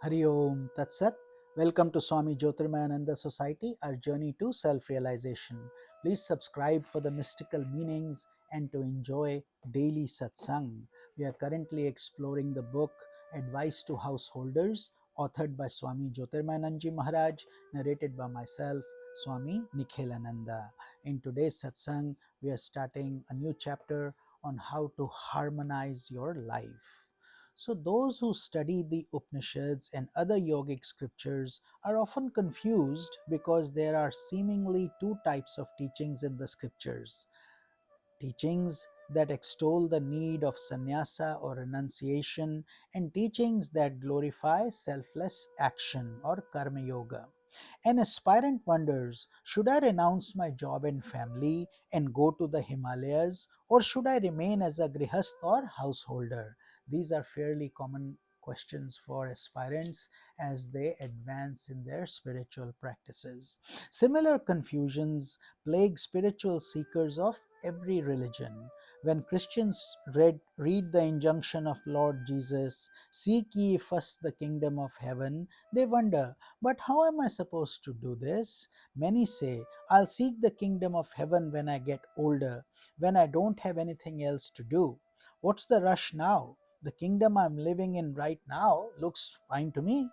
Hari Om Tat Sat. Welcome to Swami Jyotirmayananda Society, our journey to self realization. Please subscribe for the mystical meanings and to enjoy daily satsang. We are currently exploring the book Advice to Householders, authored by Swami Jyotirmayananda Maharaj, narrated by myself, Swami Nikhilananda. In today's satsang, we are starting a new chapter on how to harmonize your life. So, those who study the Upanishads and other yogic scriptures are often confused because there are seemingly two types of teachings in the scriptures: teachings that extol the need of sannyasa or renunciation, and teachings that glorify selfless action or karma yoga. An aspirant wonders, should I renounce my job and family and go to the Himalayas, or should I remain as a grihast or householder? These are fairly common questions for aspirants as they advance in their spiritual practices. Similar confusions plague spiritual seekers of every religion. When Christians read the injunction of Lord Jesus, seek ye first the kingdom of heaven, they wonder, but how am I supposed to do this? Many say, I'll seek the kingdom of heaven when I get older, when I don't have anything else to do. What's the rush now? The kingdom I'm living in right now looks fine to me.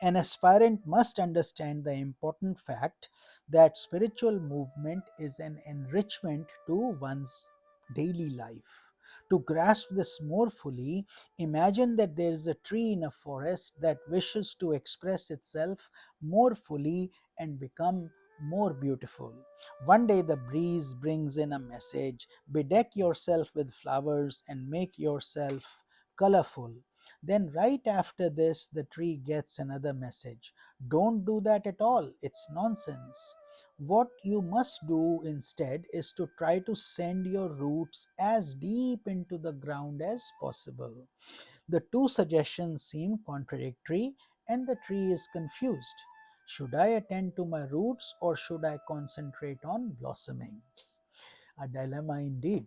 An aspirant must understand the important fact that spiritual movement is an enrichment to one's daily life. To grasp this more fully, imagine that there is a tree in a forest that wishes to express itself more fully and become more beautiful. One day the breeze brings in a message: bedeck yourself with flowers and make yourself colorful. Then, right after this, the tree gets another message: don't do that at all, it's nonsense. What you must do instead is to try to send your roots as deep into the ground as possible. The two suggestions seem contradictory, and the tree is confused. Should I attend to my roots or should I concentrate on blossoming? A dilemma indeed.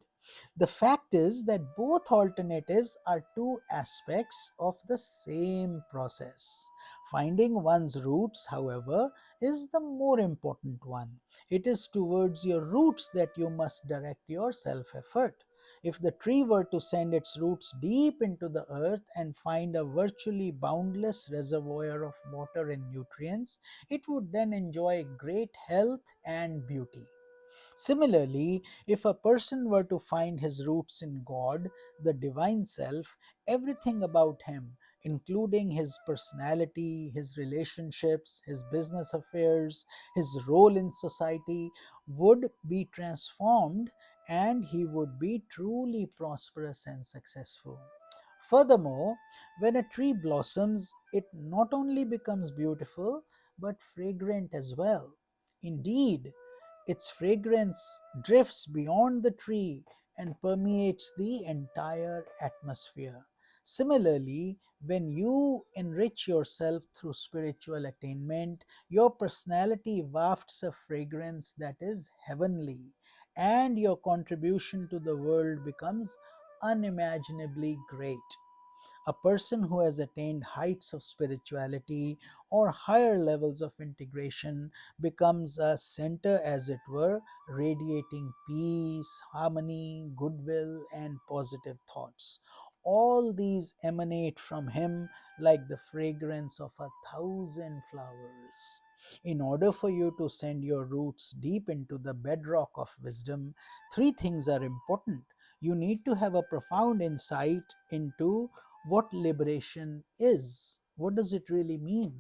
The fact is that both alternatives are two aspects of the same process. Finding one's roots, however, is the more important one. It is towards your roots that you must direct your self effort. If the tree were to send its roots deep into the earth and find a virtually boundless reservoir of water and nutrients, it would then enjoy great health and beauty. Similarly, if a person were to find his roots in God, the divine self, everything about him, including his personality, his relationships, his business affairs, his role in society, would be transformed and he would be truly prosperous and successful. Furthermore, when a tree blossoms, it not only becomes beautiful but fragrant as well. Indeed, its fragrance drifts beyond the tree and permeates the entire atmosphere. Similarly, when you enrich yourself through spiritual attainment, your personality wafts a fragrance that is heavenly, and your contribution to the world becomes unimaginably great. A person who has attained heights of spirituality or higher levels of integration becomes a center, as it were, radiating peace, harmony, goodwill, and positive thoughts. All these emanate from him like the fragrance of 1,000 flowers. In order for you to send your roots deep into the bedrock of wisdom, three things are important. You need to have a profound insight into what liberation is. What does it really mean?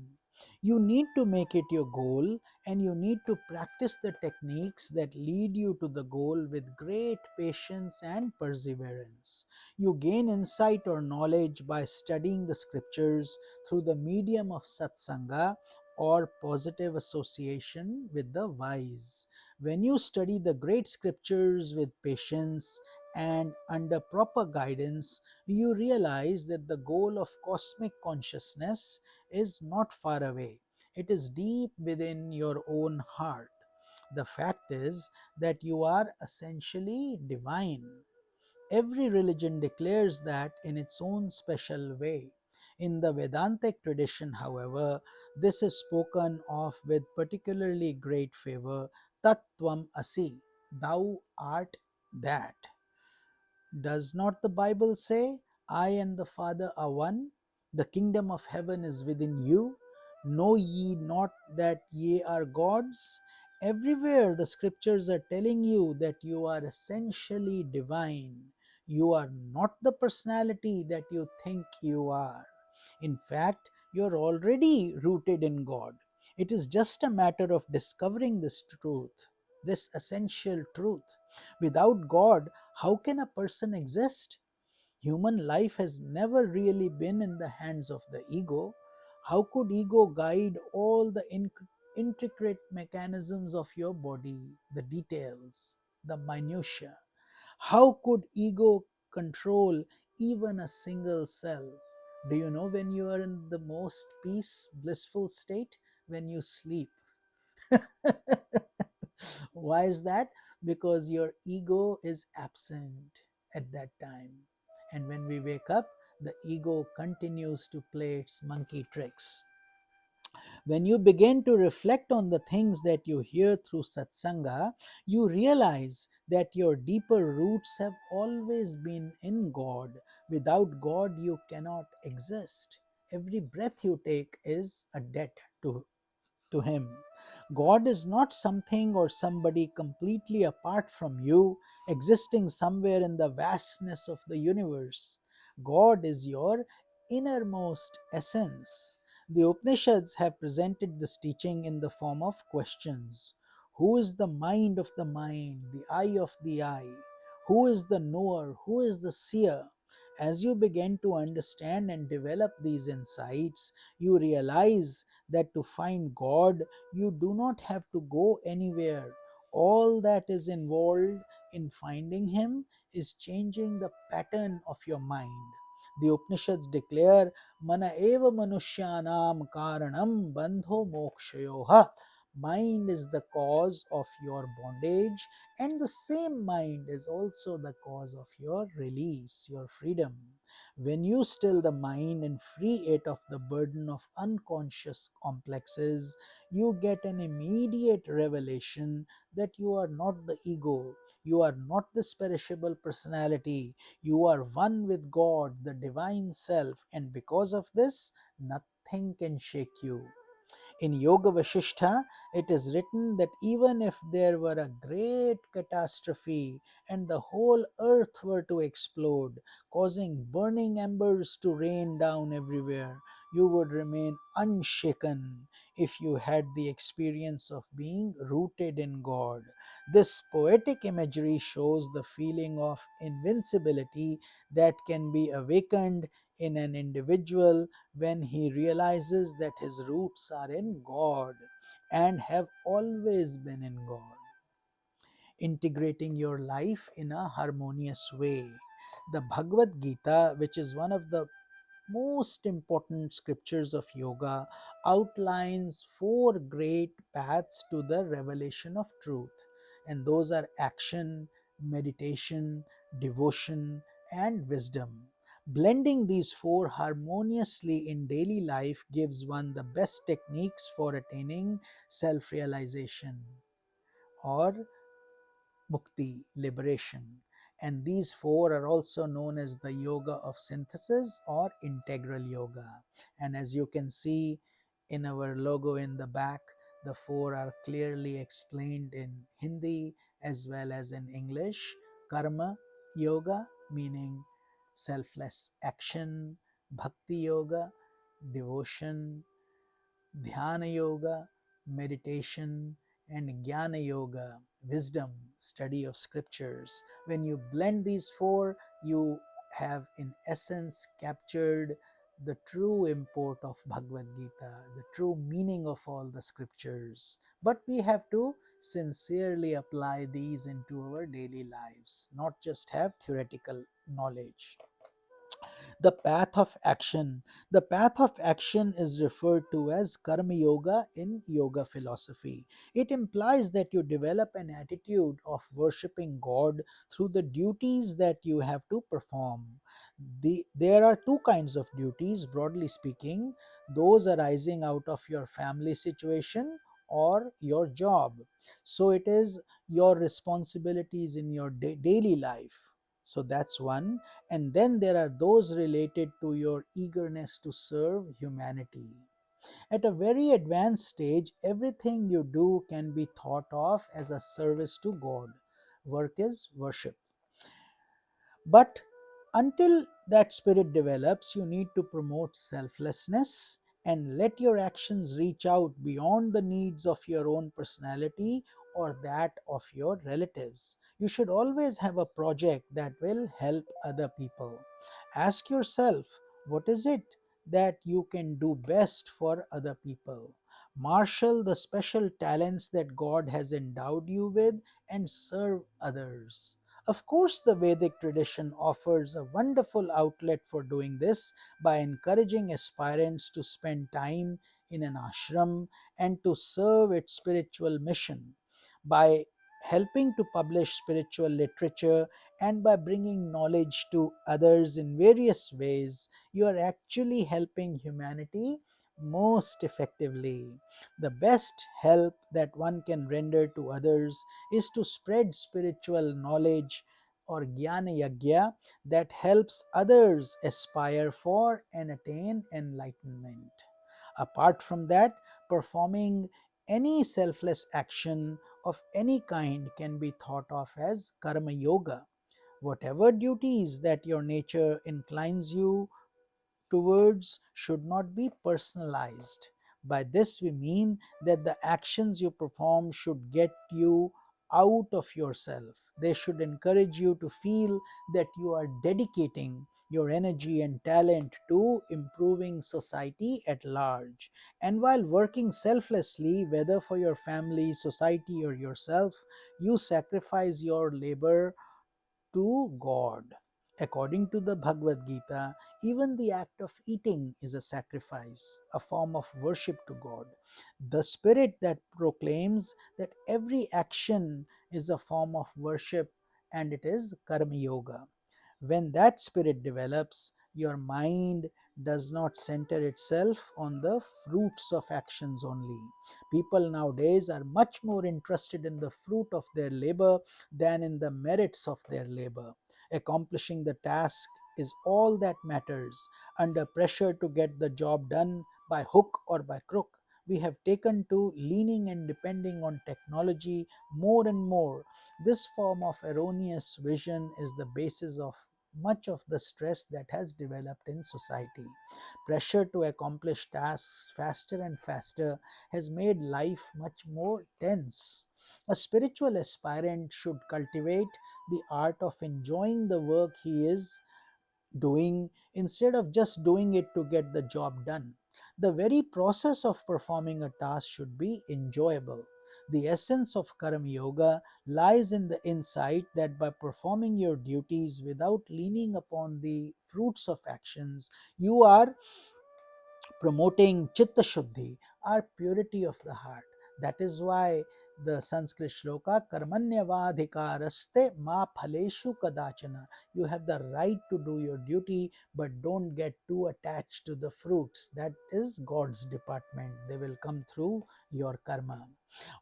You need to make it your goal, and you need to practice the techniques that lead you to the goal with great patience and perseverance. You gain insight or knowledge by studying the scriptures through the medium of satsanga or positive association with the wise. When you study the great scriptures with patience and under proper guidance, you realize that the goal of cosmic consciousness is not far away. It is deep within your own heart. The fact is that you are essentially divine. Every religion declares that in its own special way. In the Vedantic tradition, however, this is spoken of with particularly great favor. Tat Tvam Asi, thou art that. Does not the Bible say, I and the Father are one? The kingdom of heaven is within you. Know ye not that ye are gods? Everywhere the scriptures are telling you that you are essentially divine. You are not the personality that you think you are. In fact, you are already rooted in God. It is just a matter of discovering this truth, this essential truth. Without God, how can a person exist? Human life has never really been in the hands of the ego. How could ego guide all the intricate mechanisms of your body, the details, the minutiae? How could ego control even a single cell? Do you know when you are in the most peace, blissful state? When you sleep. Why is that? Because your ego is absent at that time. And when we wake up, the ego continues to play its monkey tricks. When you begin to reflect on the things that you hear through satsanga, you realize that your deeper roots have always been in God. Without God, you cannot exist. Every breath you take is a debt to Him. God is not something or somebody completely apart from you, existing somewhere in the vastness of the universe. God is your innermost essence. The Upanishads have presented this teaching in the form of questions. Who is the mind of the mind, the eye of the eye? Who is the knower? Who is the seer? As you begin to understand and develop these insights, you realize that to find God, you do not have to go anywhere. All that is involved in finding Him is changing the pattern of your mind. The Upanishads declare, Mana eva manushyanam karanam bandho mokshayoha. Mind is the cause of your bondage, and the same mind is also the cause of your release, your freedom. When you still the mind and free it of the burden of unconscious complexes, you get an immediate revelation that you are not the ego, you are not this perishable personality, you are one with God, the divine self, and because of this, nothing can shake you. In Yoga Vasishtha, it is written that even if there were a great catastrophe and the whole earth were to explode, causing burning embers to rain down everywhere, you would remain unshaken if you had the experience of being rooted in God. This poetic imagery shows the feeling of invincibility that can be awakened in an individual when he realizes that his roots are in God and have always been in God. Integrating your life in a harmonious way. The Bhagavad Gita, which is one of the most important scriptures of yoga, outlines four great paths to the revelation of truth, and those are action, meditation, devotion, and wisdom. Blending these four harmoniously in daily life gives one the best techniques for attaining self realization or mukti, liberation. And these four are also known as the yoga of synthesis or integral yoga. And as you can see in our logo in the back, the four are clearly explained in Hindi as well as in English. Karma yoga, meaning selfless action, bhakti yoga, devotion, dhyana yoga, meditation, and jnana yoga, wisdom, study of scriptures. When you blend these four, you have in essence captured the true import of Bhagavad Gita, the true meaning of all the scriptures. But we have to sincerely apply these into our daily lives, not just have theoretical knowledge. The path of action. The path of action is referred to as karma yoga in yoga philosophy. It implies that you develop an attitude of worshipping God through the duties that you have to perform. There are two kinds of duties, broadly speaking, those arising out of your family situation or your job. So it is your responsibilities in your daily life. So that's one. And then there are those related to your eagerness to serve humanity. At a very advanced stage, everything you do can be thought of as a service to God. Work is worship. But until that spirit develops, you need to promote selflessness and let your actions reach out beyond the needs of your own personality or that of your relatives. You should always have a project that will help other people. Ask yourself, what is it that you can do best for other people? Marshal the special talents that God has endowed you with and serve others. Of course, the Vedic tradition offers a wonderful outlet for doing this by encouraging aspirants to spend time in an ashram and to serve its spiritual mission. By helping to publish spiritual literature and by bringing knowledge to others in various ways, you are actually helping humanity most effectively. The best help that one can render to others is to spread spiritual knowledge or jnana yagya that helps others aspire for and attain enlightenment. Apart from that, performing any selfless action of any kind can be thought of as karma yoga. Whatever duties that your nature inclines you towards should not be personalized. By this, we mean that the actions you perform should get you out of yourself. They should encourage you to feel that you are dedicating your energy and talent to improving society at large. And while working selflessly, whether for your family, society, or yourself, you sacrifice your labor to God. According to the Bhagavad Gita, even the act of eating is a sacrifice, a form of worship to God. The spirit that proclaims that every action is a form of worship and it is karma yoga. When that spirit develops, your mind does not center itself on the fruits of actions only. People nowadays are much more interested in the fruit of their labor than in the merits of their labor. Accomplishing the task is all that matters. Under pressure to get the job done by hook or by crook, we have taken to leaning and depending on technology more and more. This form of erroneous vision is the basis of much of the stress that has developed in society. Pressure to accomplish tasks faster and faster has made life much more tense. A spiritual aspirant should cultivate the art of enjoying the work he is doing instead of just doing it to get the job done. The very process of performing a task should be enjoyable. The essence of Karma Yoga lies in the insight that by performing your duties without leaning upon the fruits of actions, you are promoting chitta shuddhi, or purity of the heart. That is why the Sanskrit shloka karmanyavadhikaraste ma phaleshu kadachana. You have the right to do your duty, but don't get too attached to the fruits. That is God's department. They will come through your karma.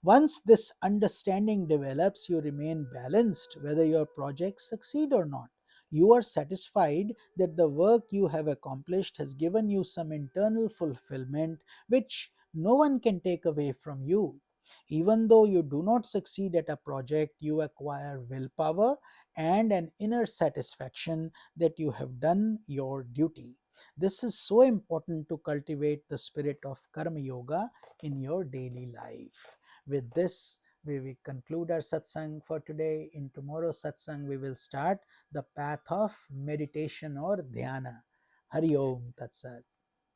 Once this understanding develops, you remain balanced whether your projects succeed or not. You are satisfied that the work you have accomplished has given you some internal fulfillment which no one can take away from you. Even though you do not succeed at a project, you acquire willpower and an inner satisfaction that you have done your duty. This is so important to cultivate the spirit of Karma Yoga in your daily life. With this, we will conclude our satsang for today. In tomorrow's satsang, we will start the path of meditation or dhyana. Hari Om Tat Sat.